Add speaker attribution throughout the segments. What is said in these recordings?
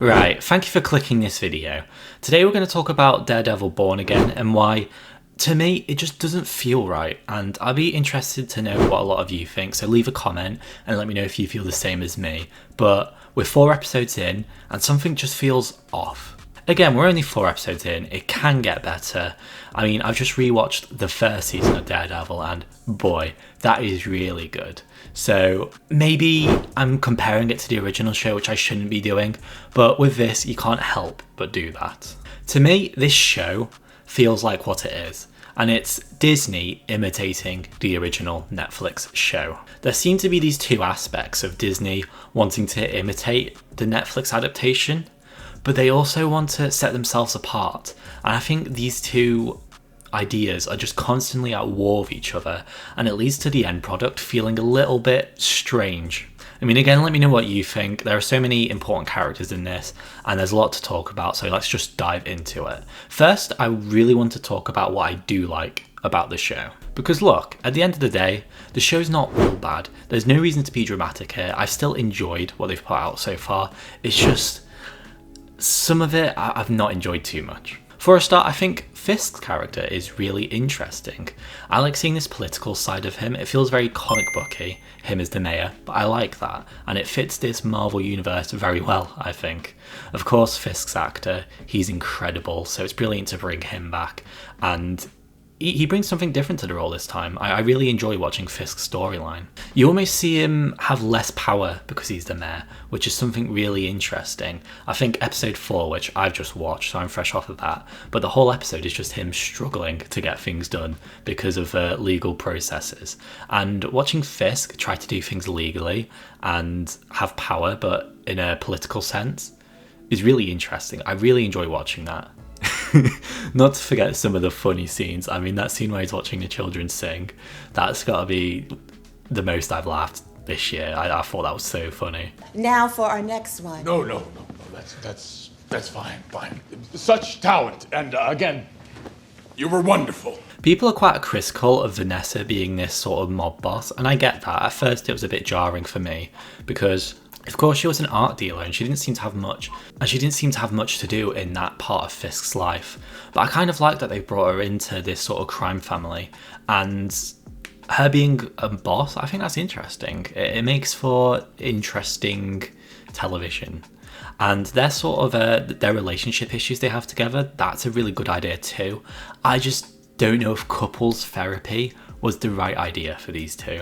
Speaker 1: Right, thank you for clicking this video. Today we're going to talk about Daredevil Born Again and why, to me, it just doesn't feel right, and I'll be interested to know what a lot of you think, so leave a comment and let me know if you feel the same as me. But we're 4 episodes in and something just feels off. Again, we're only 4 episodes in, it can get better. I mean, I've just rewatched the first season of Daredevil and boy, that is really good. So maybe I'm comparing it to the original show, which I shouldn't be doing, but with this, you can't help but do that. To me, this show feels like what it is, and it's Disney imitating the original Netflix show. There seem to be these two aspects of Disney wanting to imitate the Netflix adaptation, but they also want to set themselves apart. And I think these two ideas are just constantly at war with each other, and it leads to the end product feeling a little bit strange. I mean, again, let me know what you think. There are so many important characters in this, and there's a lot to talk about, so let's just dive into it. First, I really want to talk about what I do like about the show. Because look, at the end of the day, the show's not all bad. There's no reason to be dramatic here. I've still enjoyed what they've put out so far. It's just some of it I've not enjoyed too much. For a start, I think Fisk's character is really interesting. I like seeing this political side of him. It feels very comic booky, him as the mayor, but I like that. And it fits this Marvel universe very well, I think. Of course, Fisk's actor, he's incredible, so it's brilliant to bring him back. And he brings something different to the role this time. I really enjoy watching Fisk's storyline. You almost see him have less power because he's the mayor, which is something really interesting. I think episode 4, which I've just watched, so I'm fresh off of that, but the whole episode is just him struggling to get things done because of legal processes. And watching Fisk try to do things legally and have power, but in a political sense, is really interesting. I really enjoy watching that. Not to forget some of the funny scenes. I mean, that scene where he's watching the children sing, that's got to be the most I've laughed this year. I thought that was so funny.
Speaker 2: Now for our next one.
Speaker 3: No. That's fine. Such talent, and again, you were wonderful.
Speaker 1: People are quite critical of Vanessa being this sort of mob boss, and I get that. At first it was a bit jarring for me, because of course she was an art dealer and she didn't seem to have much to do in that part of Fisk's life. But I kind of like that they brought her into this sort of crime family, and her being a boss, I think that's interesting. It makes for interesting television. And their sort of their relationship issues they have together, that's a really good idea too. I just don't know if couples therapy was the right idea for these two.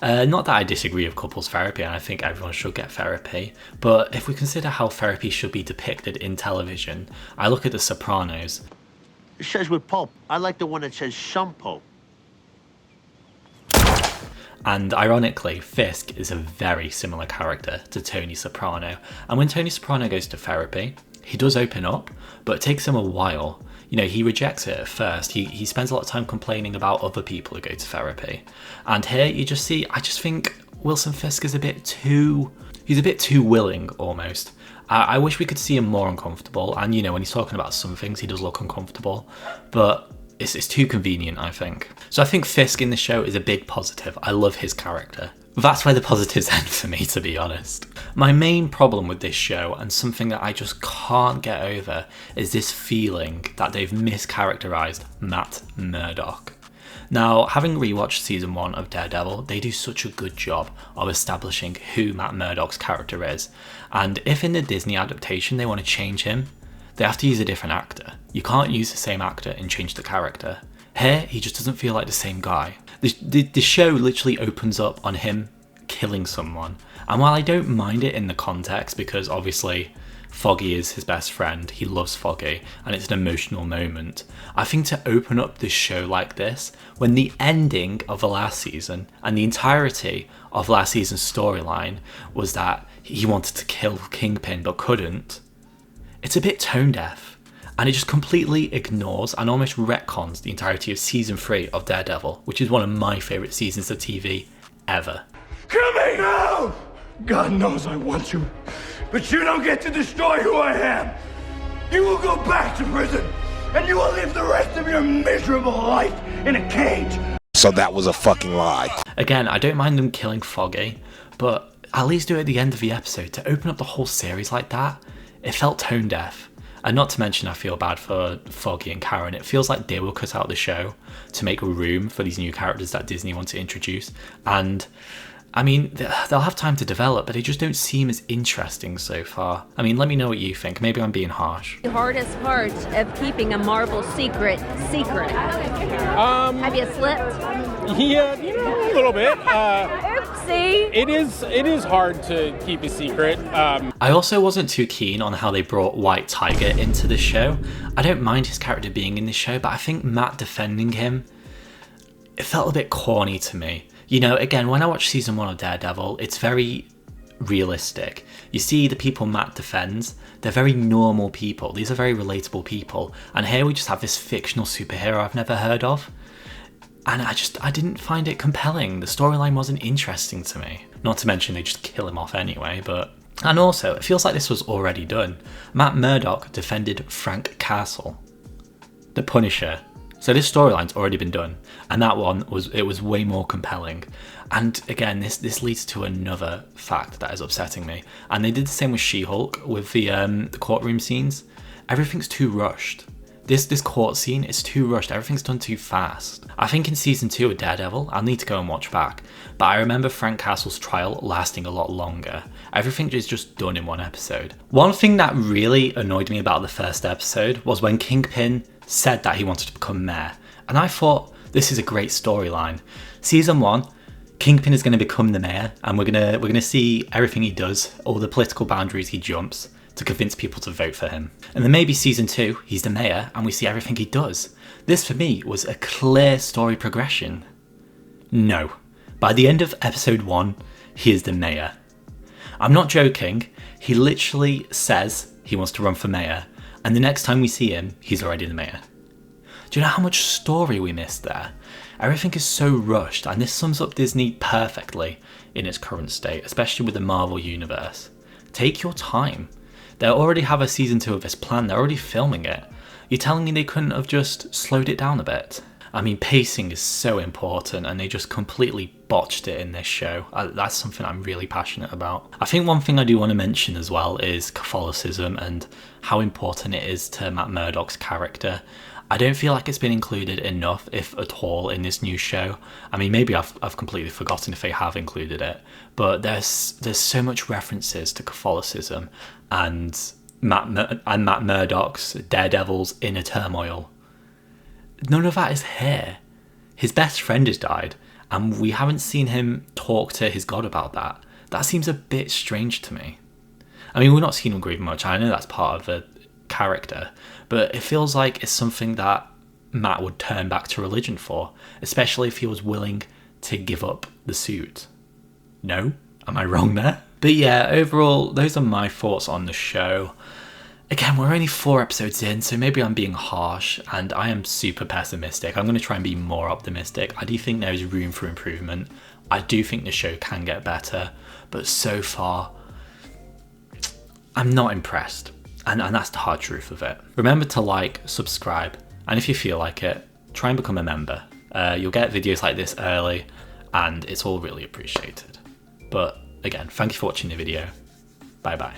Speaker 1: Not that I disagree with couples therapy, and I think everyone should get therapy, but if we consider how therapy should be depicted in television, I look at The Sopranos.
Speaker 4: It says with pulp. I like the one that says some pulp.
Speaker 1: And ironically, Fisk is a very similar character to Tony Soprano. And when Tony Soprano goes to therapy, he does open up, but it takes him a while. You know, he rejects it at first. He spends a lot of time complaining about other people who go to therapy. And here you just see, I just think Wilson Fisk is he's a bit too willing almost. I wish we could see him more uncomfortable. And you know, when he's talking about some things, he does look uncomfortable, but it's too convenient, I think. So I think Fisk in the show is a big positive. I love his character. That's where the positives end for me, to be honest. My main problem with this show, and something that I just can't get over, is this feeling that they've mischaracterized Matt Murdoch. Now, having rewatched season 1 of Daredevil, they do such a good job of establishing who Matt Murdoch's character is. And if in the Disney adaptation they want to change him, they have to use a different actor. You can't use the same actor and change the character. Here, he just doesn't feel like the same guy. The show literally opens up on him killing someone. And while I don't mind it in the context, because obviously Foggy is his best friend, he loves Foggy, and it's an emotional moment, I think to open up this show like this, when the ending of the last season and the entirety of last season's storyline was that he wanted to kill Kingpin but couldn't, it's a bit tone deaf. And it just completely ignores and almost retcons the entirety of season 3 of Daredevil, which is one of my favourite seasons of TV ever.
Speaker 3: Kill me! No! God knows I want you, but you don't get to destroy who I am. You will go back to prison, and you will live the rest of your miserable life in a cage.
Speaker 5: So that was a fucking lie.
Speaker 1: Again, I don't mind them killing Foggy, but at least do it at the end of the episode. To open up the whole series like that, It felt tone deaf. And not to mention, I feel bad for Foggy and Karen. It feels like they were cut out of the show to make room for these new characters that Disney want to introduce. And I mean, they'll have time to develop, but they just don't seem as interesting so far. I mean, let me know what you think. Maybe I'm being harsh.
Speaker 6: The hardest part of keeping a Marvel secret. Have you slipped?
Speaker 7: Yeah, a little bit.
Speaker 6: Oopsie.
Speaker 7: It is hard to keep a secret.
Speaker 1: I also wasn't too keen on how they brought White Tiger into the show. I don't mind his character being in the show, but I think Matt defending him, it felt a bit corny to me. You know, again, when I watch season 1 of Daredevil, it's very realistic. You see the people Matt defends, they're very normal people. These are very relatable people. And here we just have this fictional superhero I've never heard of. And I didn't find it compelling. The storyline wasn't interesting to me. Not to mention they just kill him off anyway, but... And also, it feels like this was already done. Matt Murdoch defended Frank Castle, the Punisher. So this storyline's already been done, and that one was way more compelling. And again, this leads to another fact that is upsetting me. And they did the same with She-Hulk with the courtroom scenes. Everything's too rushed. This court scene is too rushed. Everything's done too fast. I think in season 2 of Daredevil, I'll need to go and watch back, but I remember Frank Castle's trial lasting a lot longer. Everything is just done in one episode. One thing that really annoyed me about the first episode was when Kingpin said that he wanted to become mayor, and I thought this is a great storyline. Season 1, Kingpin is going to become the mayor, and we're gonna see everything he does, all the political boundaries he jumps to convince people to vote for him. And then maybe season 2, he's the mayor, and we see everything he does. This for me was a clear story progression. No, by the end of episode 1, he is the mayor. I'm not joking. He literally says he wants to run for mayor, and the next time we see him, he's already the mayor. Do you know how much story we missed there? Everything is so rushed, and this sums up Disney perfectly in its current state, especially with the Marvel universe. Take your time. They already have a season 2 of this planned, they're already filming it. You're telling me they couldn't have just slowed it down a bit? I mean, pacing is so important, and they just completely botched it in this show. That's something I'm really passionate about. I think one thing I do want to mention as well is Catholicism and how important it is to Matt Murdoch's character. I don't feel like it's been included enough, if at all, in this new show. I mean, maybe I've completely forgotten if they have included it, but there's so much references to Catholicism and Matt Murdoch's Daredevil's inner turmoil. None of that is here. His best friend has died, and we haven't seen him talk to his god about that. That seems a bit strange to me. I mean, we're not seeing him grieve much. I know that's part of the character, but it feels like it's something that Matt would turn back to religion for, especially if he was willing to give up the suit. No? Am I wrong there? But yeah, overall, those are my thoughts on the show. Again, we're only 4 episodes in, so maybe I'm being harsh, and I am super pessimistic. I'm going to try and be more optimistic. I do think there is room for improvement. I do think the show can get better, but so far, I'm not impressed. And that's the hard truth of it. Remember to like, subscribe, and if you feel like it, try and become a member. You'll get videos like this early, and it's all really appreciated. But again, thank you for watching the video. Bye bye.